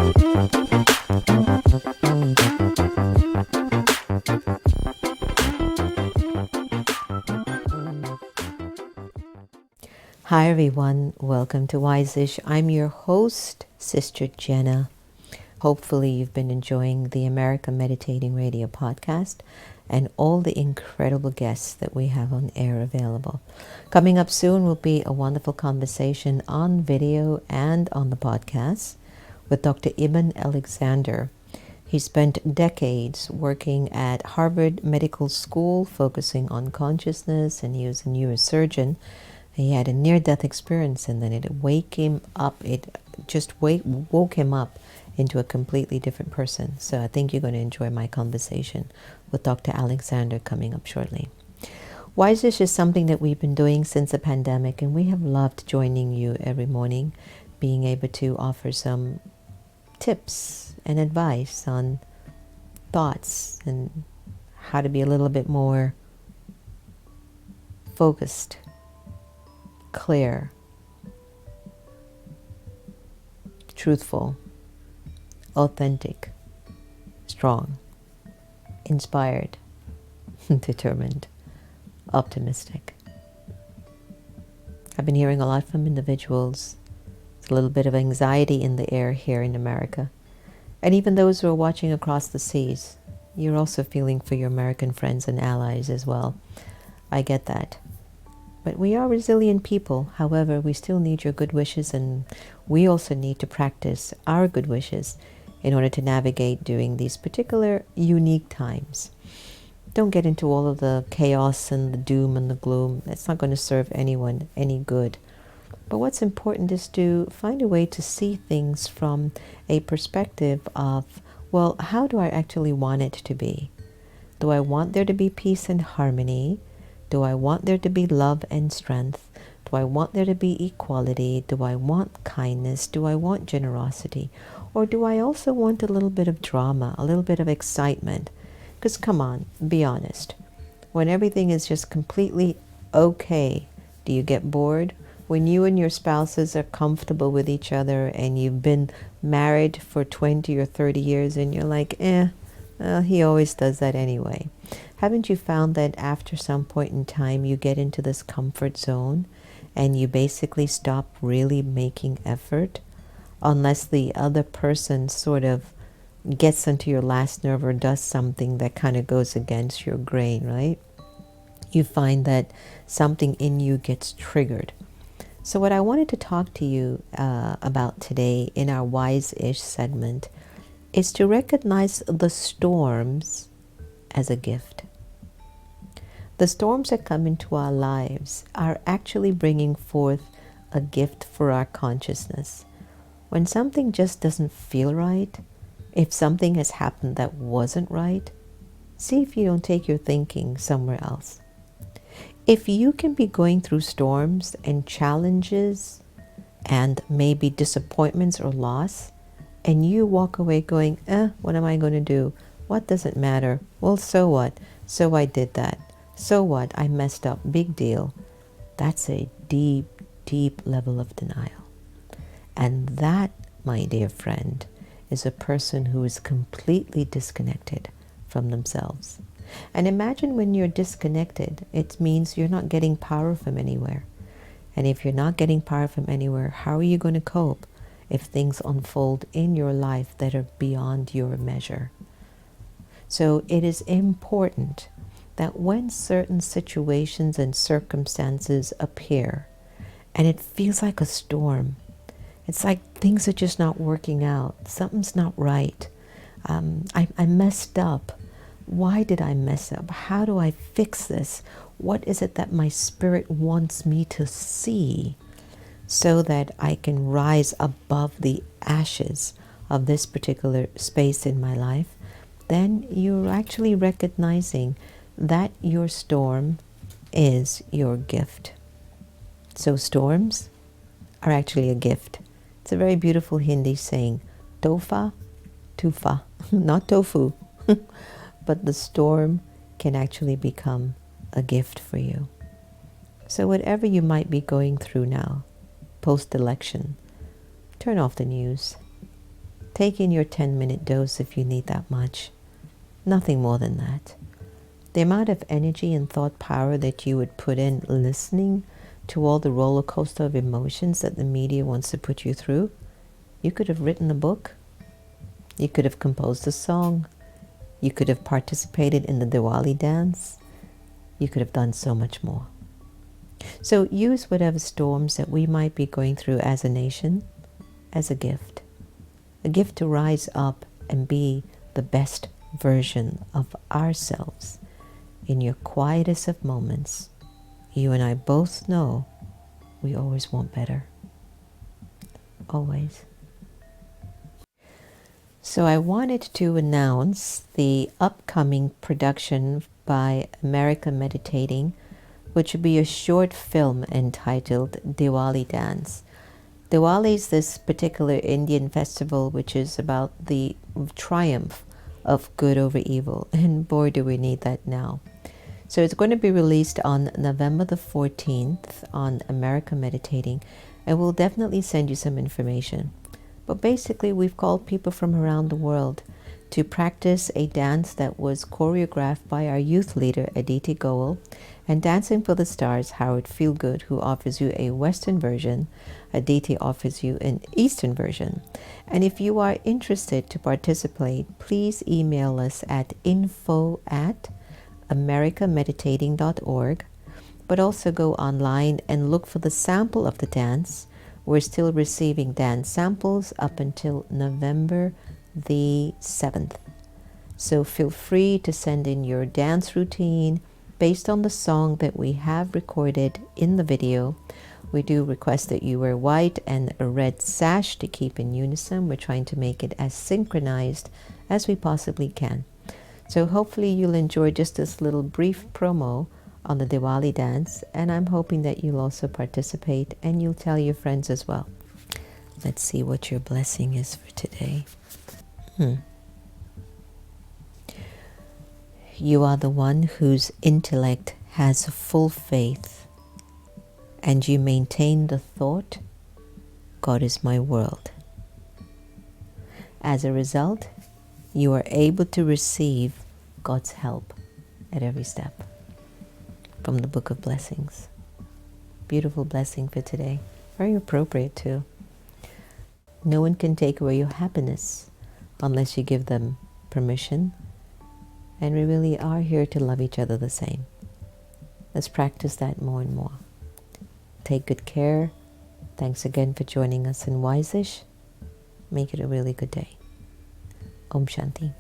Hi everyone, welcome to Wise-ish. I'm your host, Sister Jenna. Hopefully you've been enjoying the America Meditating Radio podcast and all the incredible guests that we have on air available. Coming up soon will be a wonderful conversation on video and on the podcast with Dr. Ibn Alexander. He spent decades working at Harvard Medical School focusing on consciousness, and he was a neurosurgeon. He had a near-death experience, and then it woke him up into a completely different person. So I think you're going to enjoy my conversation with Dr. Alexander coming up shortly. Wise-ish is something that we've been doing since the pandemic, and we have loved joining you every morning, being able to offer some tips and advice on thoughts and how to be a little bit more focused, clear, truthful, authentic, strong, inspired, determined, optimistic. I've been hearing a lot from individuals. There's a little bit of anxiety in the air here in America. And even those who are watching across the seas, you're also feeling for your American friends and allies as well. I get that. But we are resilient people. However, we still need your good wishes, and we also need to practice our good wishes in order to navigate during these particular unique times. Don't get into all of the chaos and the doom and the gloom. It's not going to serve anyone any good. But what's important is to find a way to see things from a perspective of, well, how do I actually want it to be? Do I want there to be peace and harmony? Do I want there to be love and strength? Do I want there to be equality? Do I want kindness? Do I want generosity? Or do I also want a little bit of drama, a little bit of excitement? Because come on, be honest. When everything is just completely okay, do you get bored? When you and your spouses are comfortable with each other and you've been married for 20 or 30 years and you're like, he always does that anyway. Haven't you found that after some point in time you get into this comfort zone and you basically stop really making effort unless the other person sort of gets onto your last nerve or does something that kind of goes against your grain, right? You find that something in you gets triggered. So what I wanted to talk to you about today in our Wise-ish segment is to recognize the storms as a gift. The storms that come into our lives are actually bringing forth a gift for our consciousness. When something just doesn't feel right, if something has happened that wasn't right, see if you don't take your thinking somewhere else. If you can be going through storms and challenges and maybe disappointments or loss, and you walk away going, what am I going to do? What does it matter? Well, so what? So I did that. So what? I messed up. Big deal. That's a deep, deep level of denial. And that, my dear friend, is a person who is completely disconnected from themselves. And imagine when you're disconnected, it means you're not getting power from anywhere. And if you're not getting power from anywhere, how are you going to cope if things unfold in your life that are beyond your measure? So it is important that when certain situations and circumstances appear, and it feels like a storm, it's like things are just not working out, something's not right, I messed up. Why did I mess up? How do I fix this? What is it that my spirit wants me to see so that I can rise above the ashes of this particular space in my life? Then you're actually recognizing that your storm is your gift. So storms are actually a gift. It's a very beautiful Hindi saying, tofa, tufa, not tofu. But the storm can actually become a gift for you. So whatever you might be going through now, post-election, turn off the news. Take in your 10-minute dose if you need that much. Nothing more than that. The amount of energy and thought power that you would put in listening to all the roller coaster of emotions that the media wants to put you through, you could have written a book. You could have composed a song. You could have participated in the Diwali dance. You could have done so much more. So use whatever storms that we might be going through as a nation as a gift to rise up and be the best version of ourselves. In your quietest of moments, you and I both know we always want better. Always. So I wanted to announce the upcoming production by America Meditating, which will be a short film entitled Diwali Dance. Diwali is this particular Indian festival which is about the triumph of good over evil, and boy do we need that now. So it's going to be released on November the 14th on America Meditating, and we'll definitely send you some information. But basically we've called people from around the world to practice a dance that was choreographed by our youth leader Aditi Goel, and Dancing for the Stars Howard Feelgood, who offers you a Western version. Aditi offers you an Eastern version. And if you are interested to participate, please email us at info@americameditating.org, but also go online and look for the sample of the dance. We're still receiving dance samples up until November the 7th. So feel free to send in your dance routine based on the song that we have recorded in the video. We do request that you wear white and a red sash to keep in unison. We're trying to make it as synchronized as we possibly can. So hopefully you'll enjoy just this little brief promo on the Diwali dance, and I'm hoping that you'll also participate and you'll tell your friends as well. Let's see what your blessing is for today. You are the one whose intellect has full faith, and you maintain the thought, God is my world. As a result, you are able to receive God's help at every step. From the Book of Blessings. Beautiful blessing for today. Very appropriate too. No one can take away your happiness unless you give them permission. And we really are here to love each other the same. Let's practice that more and more. Take good care. Thanks again for joining us in Wise-ish. Make it a really good day. Om Shanti.